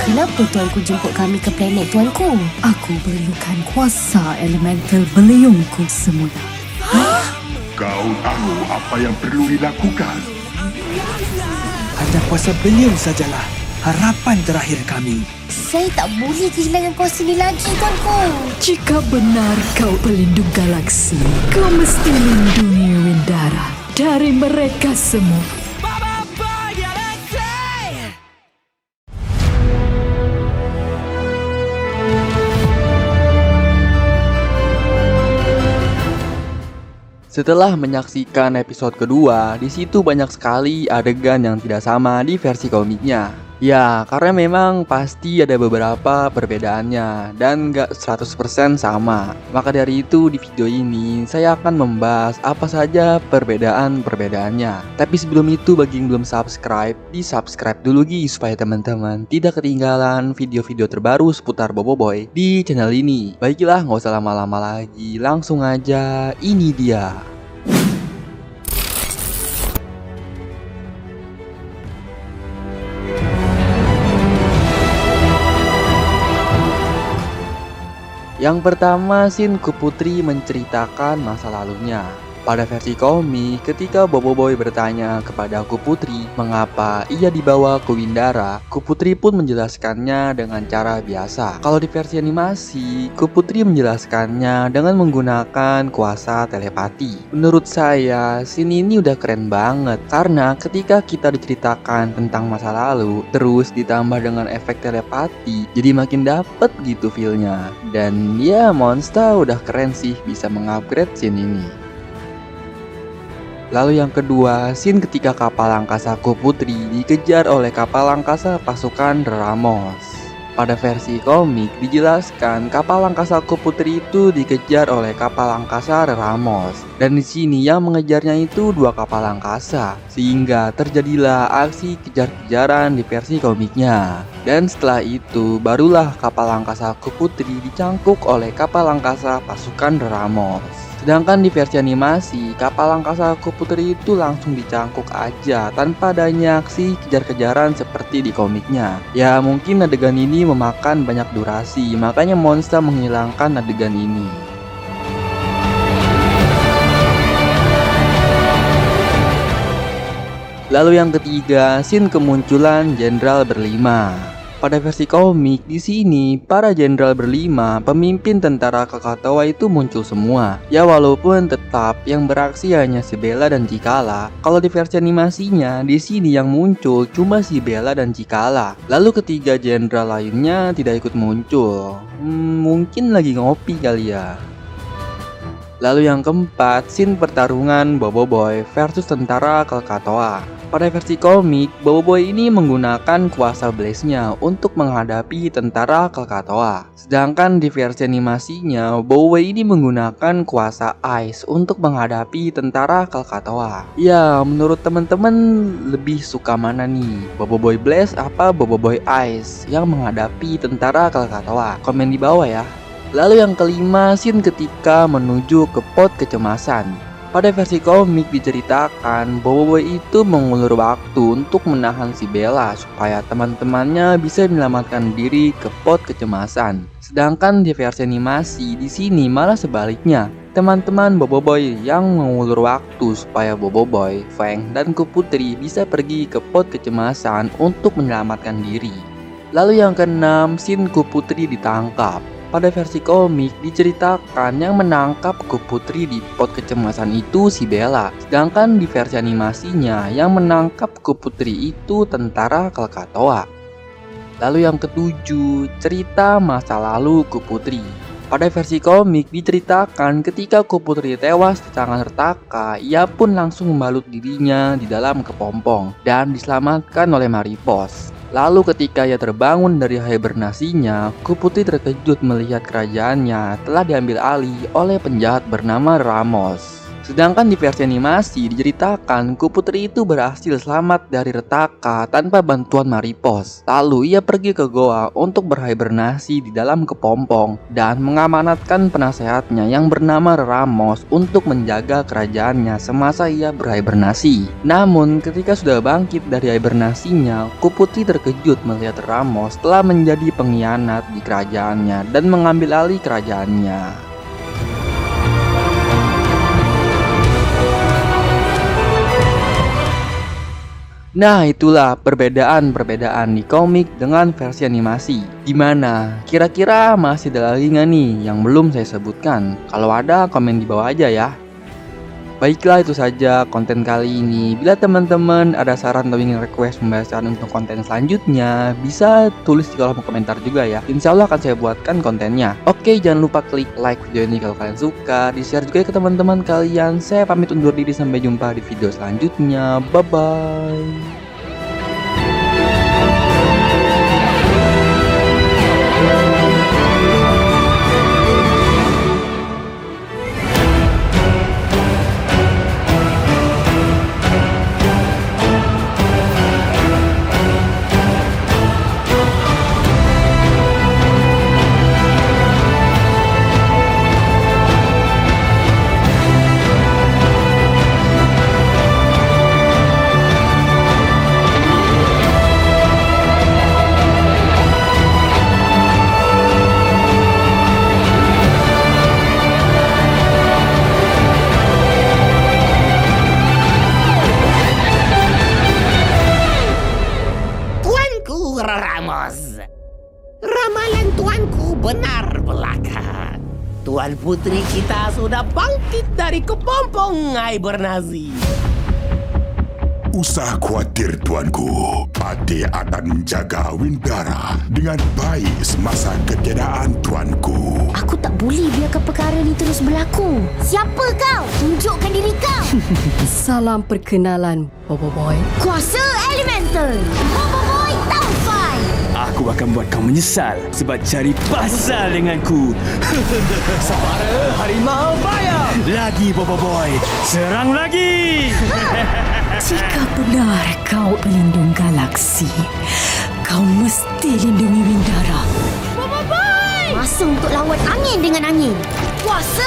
Kenapa tuanku jemput kami ke planet tuanku? Aku perlukan kuasa elemental beliungku semula. Kau tahu apa yang perlu dilakukan? Hanya kuasa beliau sajalah harapan terakhir kami. Saya tak boleh kehilangan kuasa ini lagi, tuanku. Jika benar kau pelindung galaksi, kau mesti lindungi Windara dari mereka semua. Setelah menyaksikan episode kedua, di situ banyak sekali adegan yang tidak sama di versi komiknya. Ya, karena memang pasti ada beberapa perbedaannya dan gak 100% sama. Maka dari itu di video ini saya akan membahas apa saja perbedaan-perbedaannya. Tapi sebelum itu bagi yang belum subscribe, di subscribe dulu supaya teman-teman tidak ketinggalan video-video terbaru seputar Boboiboy di channel ini. Baiklah, gak usah lama-lama lagi, langsung aja ini dia. Yang pertama, scene Kuputri menceritakan masa lalunya. Pada versi komik, ketika Boboiboy bertanya kepada Kuputri mengapa ia dibawa ke Windara, Kuputri pun menjelaskannya dengan cara biasa. Kalau di versi animasi, Kuputri menjelaskannya dengan menggunakan kuasa telepati. Menurut saya, scene ini udah keren banget karena ketika kita diceritakan tentang masa lalu, terus ditambah dengan efek telepati, jadi makin dapet gitu feelnya. Dan ya, Monster udah keren sih bisa mengupgrade scene ini. Lalu yang kedua, scene ketika kapal angkasa Kuputri dikejar oleh kapal angkasa pasukan Ramos. Pada versi komik dijelaskan kapal angkasa Kuputri itu dikejar oleh kapal angkasa Ramos. Dan di sini yang mengejarnya itu dua kapal angkasa, sehingga terjadilah aksi kejar-kejaran di versi komiknya. Dan setelah itu barulah kapal angkasa Kuputri dicangkuk oleh kapal angkasa pasukan Ramos. Sedangkan di versi animasi, kapal angkasa Kuputri itu langsung dicangkuk aja tanpa adanya aksi kejar-kejaran seperti di komiknya. Ya mungkin adegan ini memakan banyak durasi, makanya Monster menghilangkan adegan ini. Lalu yang ketiga, scene kemunculan Jenderal Berlima. Pada versi komik di sini, para jenderal berlima pemimpin tentara Krakatoa itu muncul semua. Ya walaupun tetap yang beraksi hanya si Bella dan Cikala. Kalau di versi animasinya, di sini yang muncul cuma si Bella dan Cikala. Lalu ketiga jenderal lainnya tidak ikut muncul. Mungkin lagi ngopi kali ya. Lalu yang keempat, scene pertarungan Boboiboy versus tentara Krakatoa. Pada versi komik, Boboiboy ini menggunakan kuasa Blaze-nya untuk menghadapi tentara Krakatoa. Sedangkan di versi animasinya, Boboiboy ini menggunakan kuasa Ice untuk menghadapi tentara Krakatoa. Ya, menurut teman-teman lebih suka mana nih? Boboiboy Blaze apa Boboiboy Ice yang menghadapi tentara Krakatoa? Komen di bawah ya. Lalu yang kelima, scene ketika menuju ke pot kecemasan. Pada versi komik diceritakan Boboiboy itu mengulur waktu untuk menahan si Bella supaya teman-temannya bisa menyelamatkan diri ke pot kecemasan. Sedangkan di versi animasi di sini malah sebaliknya. Teman-teman Boboiboy yang mengulur waktu supaya Boboiboy, Fang, dan Kuputri bisa pergi ke pot kecemasan untuk menyelamatkan diri. Lalu yang keenam, scene Kuputri ditangkap. Pada versi komik diceritakan yang menangkap Kuputri di pot kecemasan itu si Bella. Sedangkan di versi animasinya yang menangkap Kuputri itu tentara Krakatoa. Lalu yang ketujuh, cerita masa lalu Kuputri. Pada versi komik diceritakan ketika Kuputri tewas di tangan Retaka, ia pun langsung membalut dirinya di dalam kepompong dan diselamatkan oleh Maripos. Lalu ketika ia terbangun dari hibernasinya, Kuputri terkejut melihat kerajaannya telah diambil alih oleh penjahat bernama Ramos. Sedangkan di versi animasi diceritakan Kuputri itu berhasil selamat dari retaka tanpa bantuan Maripos. Lalu ia pergi ke goa untuk berhibernasi di dalam kepompong dan mengamanatkan penasehatnya yang bernama Ramos untuk menjaga kerajaannya semasa ia berhibernasi. Namun ketika sudah bangkit dari hibernasinya, Kuputri terkejut melihat Ramos telah menjadi pengkhianat di kerajaannya dan mengambil alih kerajaannya. Nah, itulah perbedaan-perbedaan di komik dengan versi animasi. Gimana? Kira-kira masih ada lagi nggak nih yang belum saya sebutkan? Kalau ada, komen di bawah aja ya. Baiklah, itu saja konten kali ini. Bila teman-teman ada saran atau ingin request pembahasan untuk konten selanjutnya, bisa tulis di kolom komentar juga ya. Insya Allah akan saya buatkan kontennya. Oke, jangan lupa klik like video ini kalau kalian suka. Di-share juga ke teman-teman kalian. Saya pamit undur diri, sampai jumpa di video selanjutnya. Bye-bye. Ramos, ramalan tuanku benar belaka. Tuan putri kita sudah bangkit dari kepompong hibernasi. Usah khawatir tuanku. Pati akan menjaga Windara dengan baik semasa ketiadaan tuanku. Aku tak boleh biarkan perkara ni terus berlaku. Siapa kau? Tunjukkan diri kau. Salam perkenalan, Bobo Boy. Kuasa Elemental. Bobo Boy Taufai. Aku akan buat kau menyesal sebab cari pasal denganku. Separa harimau bayam. Lagi Bobo Boy. Serang lagi. Jika benar kau pelindung galaksi, kau mesti lindungi Windara. Masa untuk lawan angin dengan angin. Kuasa